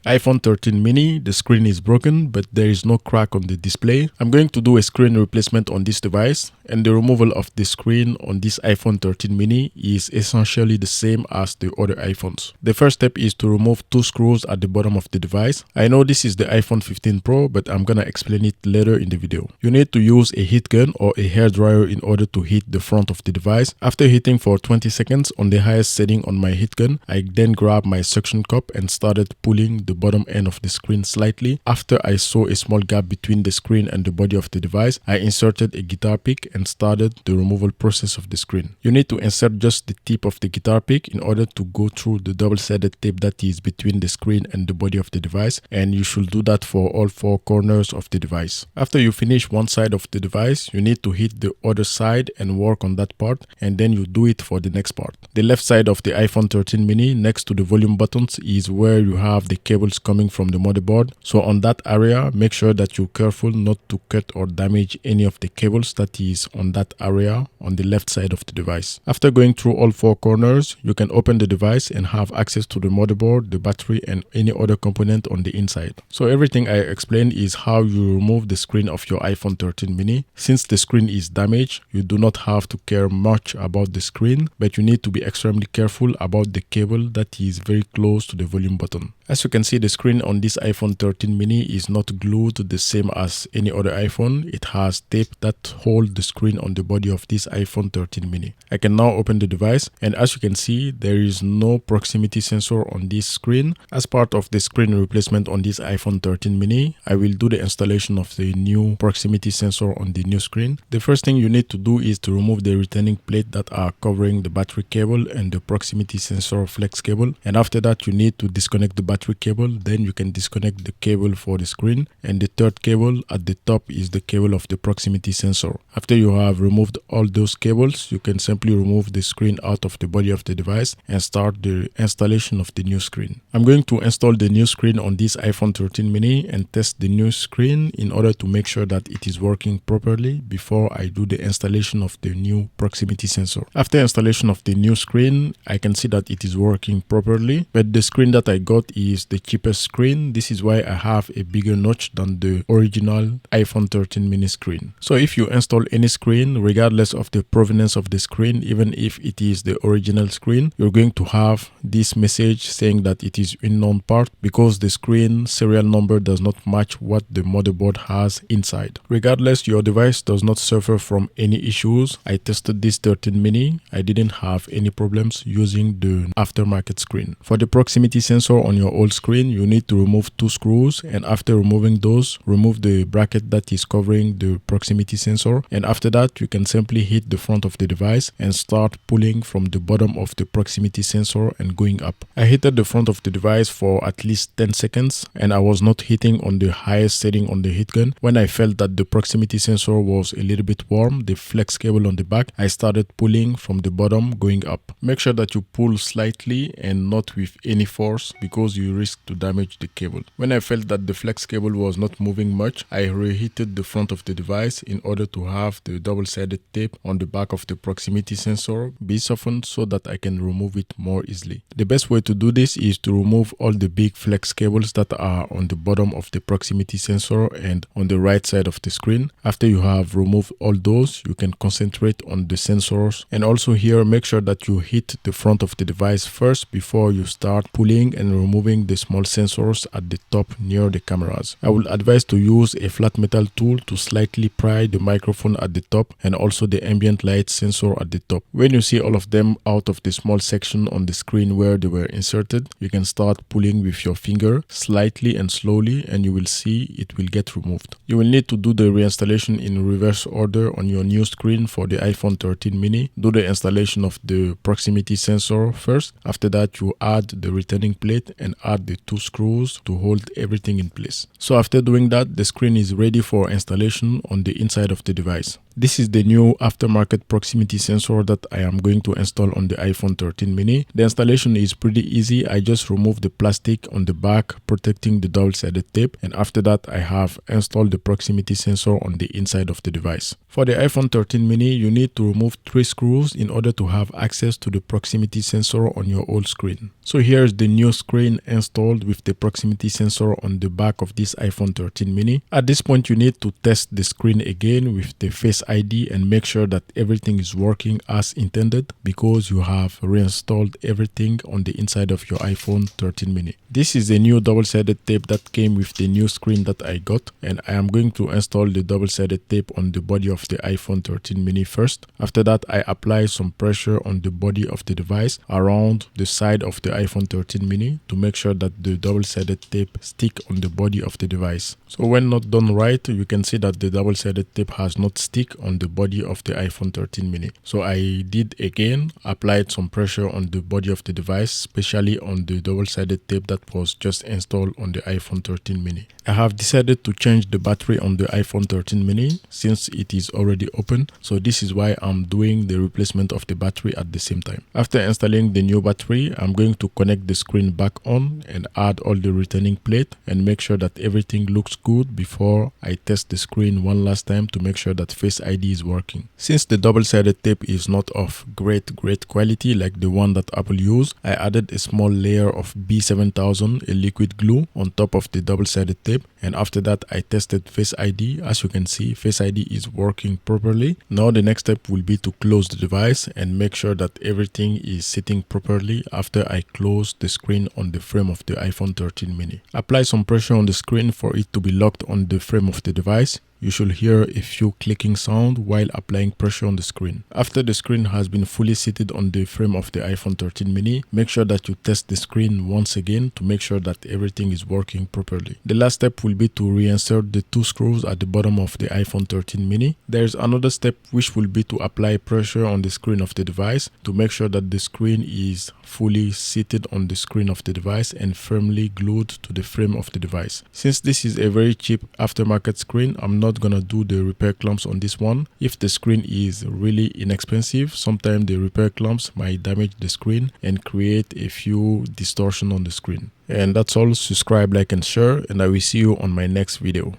iPhone 13 mini, the screen is broken, but there is no crack on the display. I'm going to do a screen replacement on this device, and the removal of the screen on this iPhone 13 mini is essentially the same as the other iPhones. The first step is to remove two screws at the bottom of the device. I know this is the iPhone 15 Pro, but I'm gonna explain it later in the video. You need to use a heat gun or a hairdryer in order to heat the front of the device. After heating for 20 seconds on the highest setting on my heat gun, I then grabbed my suction cup and started pulling the bottom end of the screen slightly. After I saw a small gap between the screen and the body of the device, I inserted a guitar pick and started the removal process of the screen. You need to insert just the tip of the guitar pick in order to go through the double-sided tape that is between the screen and the body of the device, and you should do that for all four corners of the device. After you finish one side of the device, you need to hit the other side and work on that part, and then you do it for the next part. The left side of the iPhone 13 mini next to the volume buttons is where you have the cables coming from the motherboard. So on that area, make sure that you're careful not to cut or damage any of the cables that is on that area on the left side of the device. After going through all four corners, you can open the device and have access to the motherboard, the battery, and any other component on the inside. So everything I explained is how you remove the screen of your iPhone 13 mini. Since the screen is damaged, you do not have to care much about the screen, but you need to be extremely careful about the cable that is very close to the volume button. As you can see, the screen on this iPhone 13 mini is not glued the same as any other iPhone. It has tape that hold the screen on the body of this iPhone 13 mini. I can now open the device, and as you can see, there is no proximity sensor on this screen. As part of the screen replacement on this iPhone 13 mini, I will do the installation of the new proximity sensor on the new screen. The first thing you need to do is to remove the retaining plate that are covering the battery cable and the proximity sensor flex cable, and after that you need to disconnect the battery cable. Then you can disconnect the cable for the screen, and the third cable at the top is the cable of the proximity sensor. After you have removed all those cables, you can simply remove the screen out of the body of the device and start the installation of the new screen. I'm going to install the new screen on this iPhone 13 mini and test the new screen in order to make sure that it is working properly before I do the installation of the new proximity sensor. After installation of the new screen, I can see that it is working properly, but the screen that I got is the cheapest screen. This is why I have a bigger notch than the original iPhone 13 mini screen. So if you install any screen, regardless of the provenance of the screen, even if it is the original screen, you're going to have this message saying that it is unknown part because the screen serial number does not match what the motherboard has inside. Regardless, your device does not suffer from any issues. I tested this 13 mini. I didn't have any problems using the aftermarket screen. For the proximity sensor on your old screen, you need to remove two screws, and after removing those, remove the bracket that is covering the proximity sensor, and after that you can simply hit the front of the device and start pulling from the bottom of the proximity sensor and going up. I hit the front of the device for at least 10 seconds, and I was not hitting on the highest setting on the heat gun. When I felt that the proximity sensor was a little bit warm, the flex cable on the back, I started pulling from the bottom going up. Make sure that you pull slightly and not with any force because you risk to damage the cable. When I felt that the flex cable was not moving much, I reheated the front of the device in order to have the double-sided tape on the back of the proximity sensor be softened so that I can remove it more easily. The best way to do this is to remove all the big flex cables that are on the bottom of the proximity sensor and on the right side of the screen. After you have removed all those, you can concentrate on the sensors, and also here make sure that you hit the front of the device first before you start pulling and removing the small sensors at the top near the cameras. I will advise to use a flat metal tool to slightly pry the microphone at the top and also the ambient light sensor at the top. When you see all of them out of the small section on the screen where they were inserted, you can start pulling with your finger slightly and slowly, and you will see it will get removed. You will need to do the reinstallation in reverse order on your new screen for the iPhone 13 mini. Do the installation of the proximity sensor first. After that, you add the retaining plate and add the two screws to hold everything in place. So after doing that, the screen is ready for installation on the inside of the device. This is the new aftermarket proximity sensor that I am going to install on the iPhone 13 mini. The installation is pretty easy. I just remove the plastic on the back protecting the double-sided tape, and after that I have installed the proximity sensor on the inside of the device. For the iPhone 13 mini, you need to remove 3 screws in order to have access to the proximity sensor on your old screen. So here's the new screen installed with the proximity sensor on the back of this iPhone 13 mini. At this point, you need to test the screen again with the Face ID and make sure that everything is working as intended, because you have reinstalled everything on the inside of your iPhone 13 mini. This is a new double-sided tape that came with the new screen that I got, and I am going to install the double-sided tape on the body of the iPhone 13 mini first. After that, I apply some pressure on the body of the device around the side of the iPhone 13 mini to make sure that the double-sided tape stick on the body of the device. So when not done right, you can see that the double-sided tape has not stick on the body of the iPhone 13 mini. So I did again, applied some pressure on the body of the device, especially on the double-sided tape that was just installed on the iPhone 13 mini. I have decided to change the battery on the iPhone 13 mini since it is already open. So this is why I'm doing the replacement of the battery at the same time. After installing the new battery, I'm going to connect the screen back on and add all the returning plate and make sure that everything looks good before I test the screen one last time to make sure that Face ID is working. Since the double-sided tape is not of great quality like the one that Apple use, I added a small layer of B7000, a liquid glue, on top of the double-sided tape, and after that I tested Face ID. As you can see, Face ID is working properly. Now the next step will be to close the device and make sure that everything is sitting properly after I close the screen on the frame of the iPhone 13 mini. Apply some pressure on the screen for it to be locked on the frame of the device. You should hear a few clicking sound while applying pressure on the screen. After the screen has been fully seated on the frame of the iPhone 13 mini, make sure that you test the screen once again to make sure that everything is working properly. The last step will be to reinsert the two screws at the bottom of the iPhone 13 mini. There is another step which will be to apply pressure on the screen of the device to make sure that the screen is fully seated on the screen of the device and firmly glued to the frame of the device. Since this is a very cheap aftermarket screen, I'm not gonna do the repair clamps on this one. If the screen is really inexpensive, sometimes the repair clamps might damage the screen and create a few distortion on the screen. And that's all. Subscribe, like and share, and I will see you on my next video.